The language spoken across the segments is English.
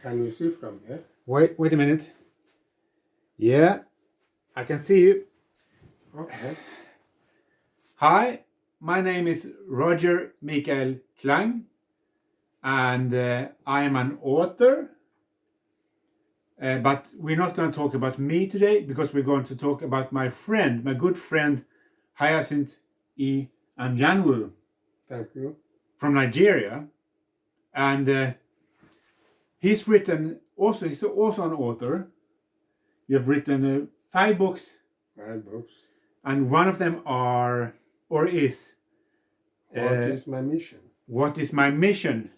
Can you see from here? Wait a minute. Yeah, I can see you. Okay. Hi, my name is Roger Mikael Klang, and I am an author. But we're not going to talk about me today because we're going to talk about my friend, my good friend, Hyacinth E. Anyanwu Thank you. from Nigeria. And he's also an author. You've written 5 books, My books. and one of them is What is my mission? What is My Mission?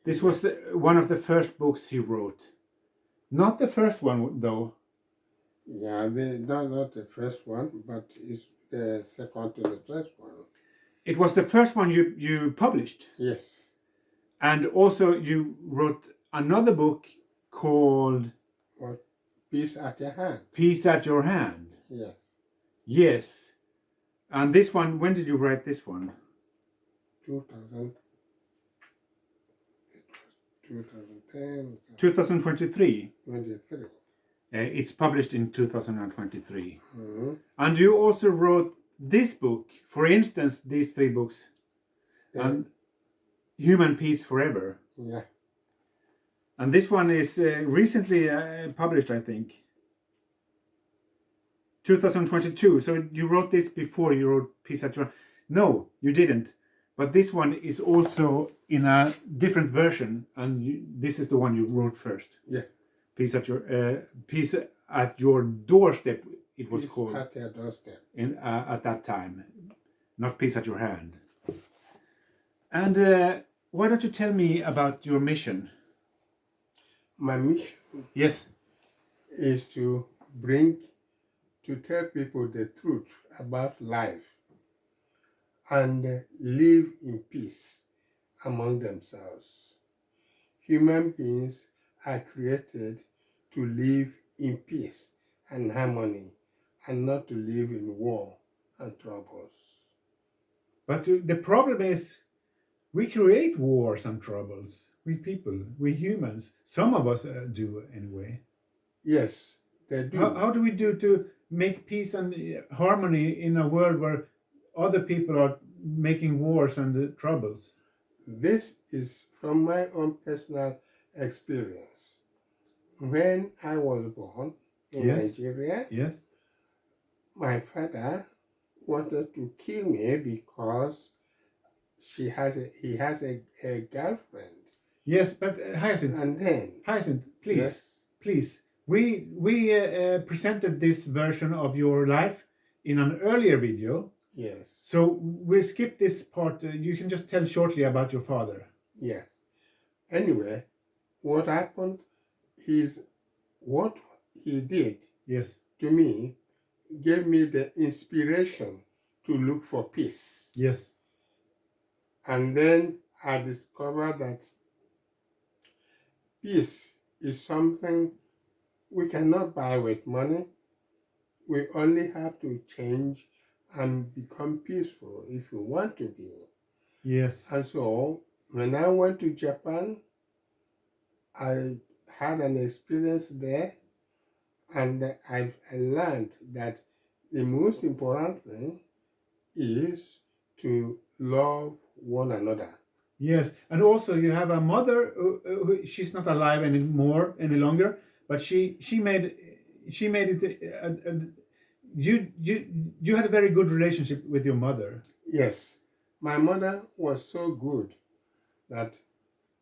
This was one of the first books he wrote. Not the first one, though. Yeah, not the first one, but it's the second to the third one. It was the first one you published. Yes. And also you wrote another book called What? Peace at your hand. Peace at Your Hand. Yes. Yes. And this one, when did you write this one? 2000. It was 2010. 2023. 23. It's published in 2023. Mm-hmm. And you also wrote this book, for instance, these 3 books, and Human Peace Forever. Yeah. And this one is recently published, I think. 2022. So you wrote this before you wrote Peace at Your Hand. No, you didn't. But this one is also in a different version, and this is the one you wrote first. Yeah. Peace at Your Doorstep. It was Peace called at your doorstep. at that time, not Peace at Your Hand. And why don't you tell me about your mission? My mission. Yes. Is to tell people the truth about life and live in peace among themselves. Human beings are created to live in peace and harmony and not to live in war and troubles. But the problem is we create wars and troubles. We people, we humans. Some of us do anyway. Yes, they do. How do we do to make peace and harmony in a world where other people are making wars and troubles? This is from my own personal experience. When I was born in Nigeria, yes, my father wanted to kill me because he has a girlfriend. Yes, but Hyacinth. And then Hyacinth, please, yes. Please. We presented this version of your life in an earlier video. Yes. So we skip this part. You can just tell shortly about your father. Yes. Anyway, what happened is what he did to me gave me the inspiration to look for peace. Yes. And then I discovered that peace is something we cannot buy with money. We only have to change and become peaceful if we want to be. Yes. And so when I went to Japan, I had an experience there, and I learned that the most important thing is to love one another. Yes, and also you have a mother who she's not alive any longer, but she made it. You had a very good relationship with your mother. Yes, my mother was so good that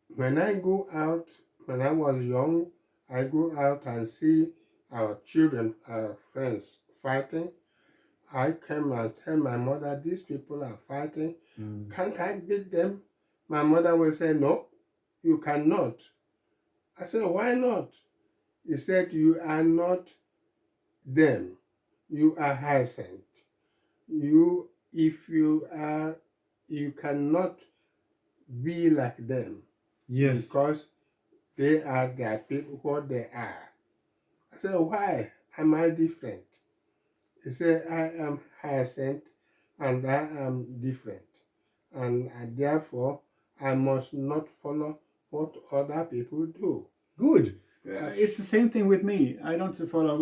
when I go out, when I was young, I go out and see our children, our friends fighting. I came and tell my mother, these people are fighting. Can't I beat them? My mother will say, no, you cannot. I said, why not? He said, you are not them. You are Hyacinth. You cannot be like them. Yes. Because they are their people, what they are. I said, why am I different? He said, I am Hyacinth and I am different. And therefore, I must not follow what other people do. Good. It's the same thing with me. I don't follow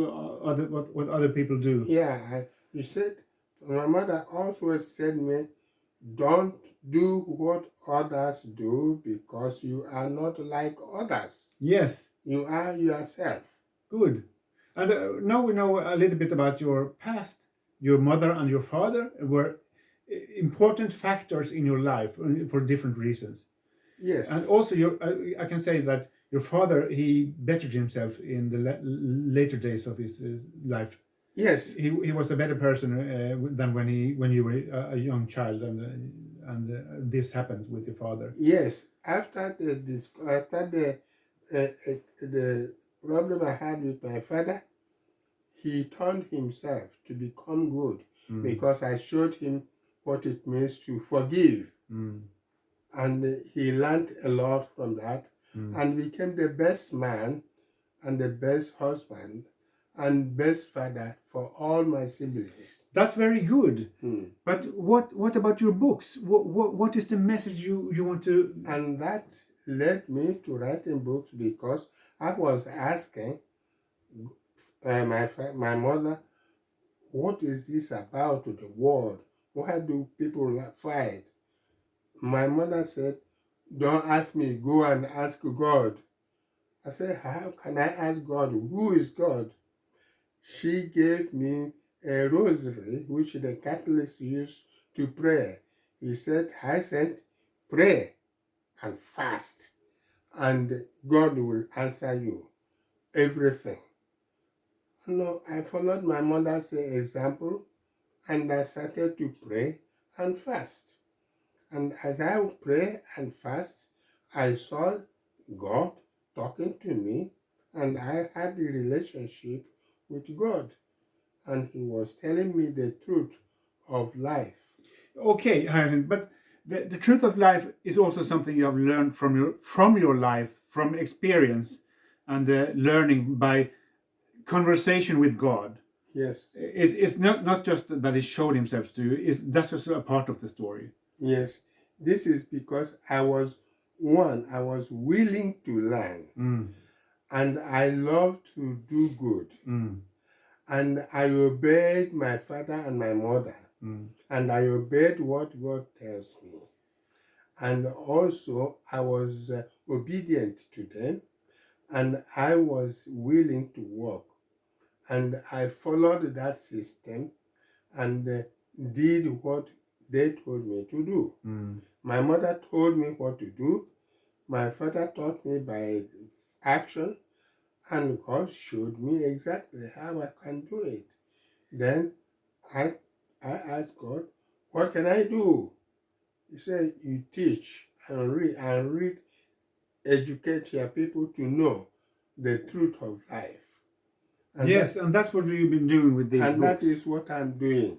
what other people do. Yeah, you said, my mother also said me, don't do what others do because you are not like others. Yes. You are yourself. Good. And now we know a little bit about your past. Your mother and your father were important factors in your life for different reasons. Yes. And also, I can say that your father, he bettered himself in the later days of his life. Yes. He was a better person than when you were a young child, and this happened with your father. Yes. After the problem I had with my father, he turned himself to become good because I showed him what it means to forgive. And he learned a lot from that and became the best man and the best husband and best father for all my siblings. That's very good. But what about your books? What is the message you want to? And that led me to writing books because I was asking my mother, what is this about the world? Why do people fight? My mother said, don't ask me, go and ask God. I said, how can I ask God? Who is God? She gave me a rosary, which the Catholics use to pray. He said, Hyacinth, pray and fast, and God will answer you everything. No, I followed my mother's example, and I started to pray and fast. And as I would pray and fast, I saw God talking to me, and I had a relationship with God, and He was telling me the truth of life. Okay, but the truth of life is also something you have learned from your life, from experience, and learning by conversation with God. Yes. It's not just that He showed Himself to you. That's just a part of the story. Yes. This is because I was willing to learn, and I love to do good, and I obeyed my father and my mother, and I obeyed what God tells me, and also I was obedient to them, and I was willing to work, and I followed that system and did what they told me to do. My mother told me what to do. My father taught me by action, and God showed me exactly how I can do it. Then I asked God, what can I do? He said, you teach and read, educate your people to know the truth of life. And yes, and that's what we've been doing with these books. And that is what I'm doing.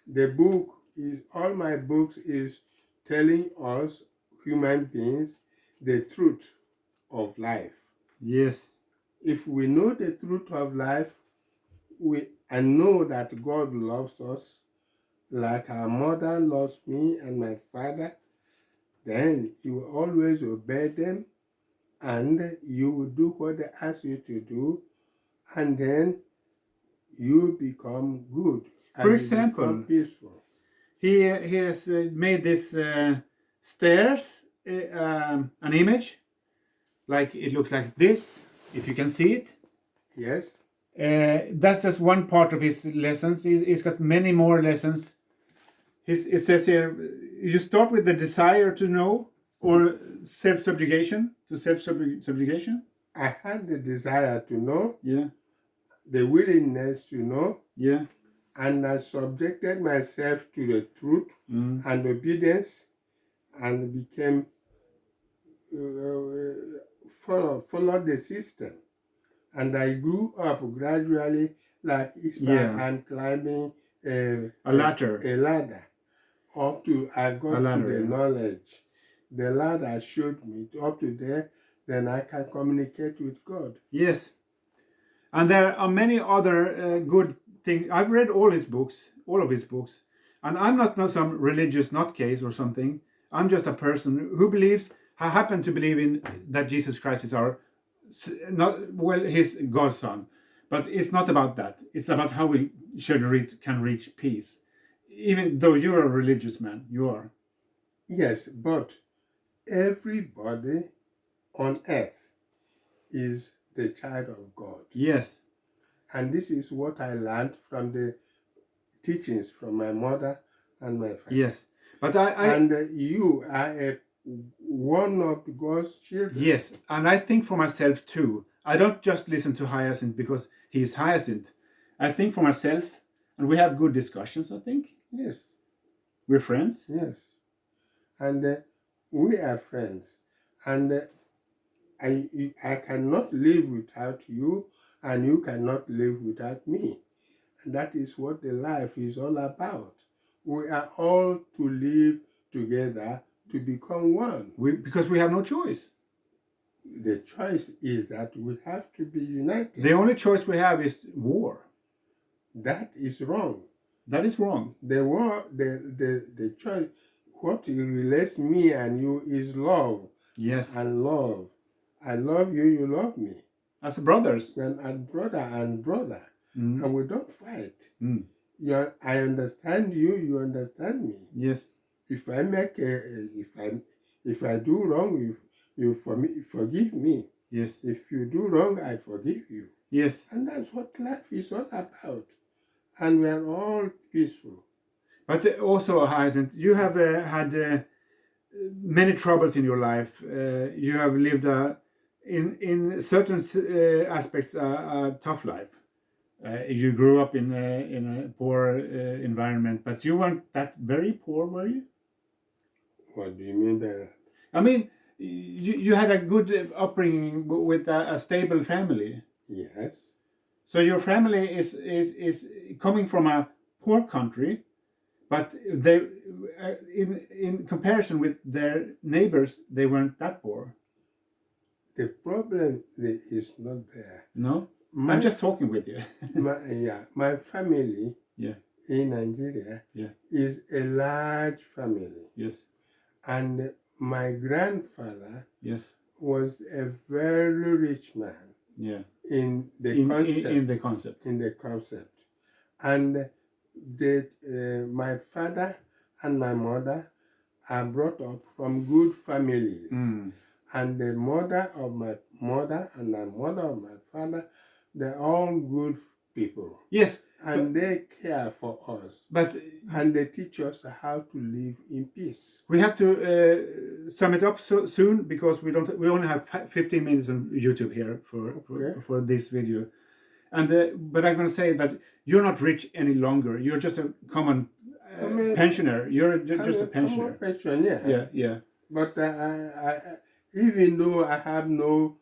The book is, all my books is telling us human beings the truth of life. Yes. If we know the truth of life, and know that God loves us, like our mother loves me and my father, then you will always obey them, and you will do what they ask you to do, and then you become good. For example, become peaceful. He has made this stairs an image, like it looks like this, if you can see it. Yes. That's just one part of his lessons. He's got many more lessons. It says here, you start with the desire to know, or self-subjugation, self-subjugation. I had the desire to know. Yeah. The willingness to know. Yeah. And I subjected myself to the truth and obedience, and became followed the system. And I grew up gradually, like I'm climbing a ladder up to I got to the knowledge. The ladder showed me up to there, then I can communicate with God. Yes. And there are many other good things. I've read all of his books, and I'm not some religious nutcase or something. I'm just a person who believes, I happen to believe in that Jesus Christ is our not well, his godson, but it's not about that. It's about how we can reach peace. Even though you're a religious man, you are. Yes, but everybody on earth is the child of God. Yes, And this is what I learned from the teachings from my mother and my father. yes. But I And you are one of God's children. yes, and I think for myself too. I don't just listen to Hyacinth because he is Hyacinth. I think for myself, and we have good discussions. I think Yes, we're friends. yes. And we are friends. And I cannot live without you, and you cannot live without me. And that is what the life is all about. We are all to live together to become one. Because we have no choice. The choice is that we have to be united. The only choice we have is war. That is wrong. That is wrong. The war, the choice, what relates me and you is love. Yes. And love. I love you, you love me. As brothers. And brother and brother. Mm. And we don't fight. Mm. I understand you, you understand me. Yes. If I make if I do wrong, you forgive me. Yes. If you do wrong, I forgive you. Yes. And that's what life is all about. And we are all peaceful. But also, Hyacinth, you have had many troubles in your life. You have lived in certain aspects a tough life. You grew up in a poor environment, but you weren't that very poor, were you? What do you mean by that? I mean, you had a good upbringing with a stable family. Yes. So your family is coming from a poor country, but they, in comparison with their neighbors, they weren't that poor. The problem is not there. No, I'm just talking with you. My family. Yeah. In Nigeria. Yeah. Is a large family. Yes. And my grandfather. Yes. Was a very rich man. Yeah. In the concept. And my father and my mother are brought up from good families. Mm. And the mother of my mother and the mother of my father, they're all good people. Yes. And they care for us. And they teach us how to live in peace. We have to sum it up soon because we only have 15 minutes on YouTube here for this video. And but I'm going to say that you're not rich any longer. You're just a common pensioner. You're just a pensioner. I'm a pensioner, yeah. Yeah. But even though I have no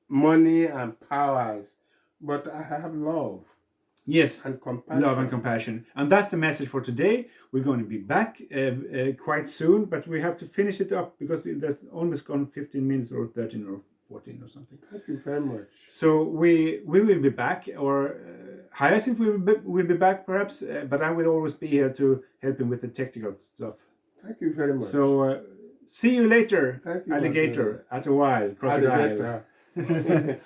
money and powers, but I have love. Yes, and compassion. Love and compassion. And that's the message for today. We're going to be back quite soon, but we have to finish it up because there's almost gone 15 minutes or 13 or 14 or something. Thank you very much. So we will be back, or Hyacinth will be back perhaps, but I will always be here to help him with the technical stuff. Thank you very much. So see you later, Thank you, alligator, at a while, crocodile. Alligator.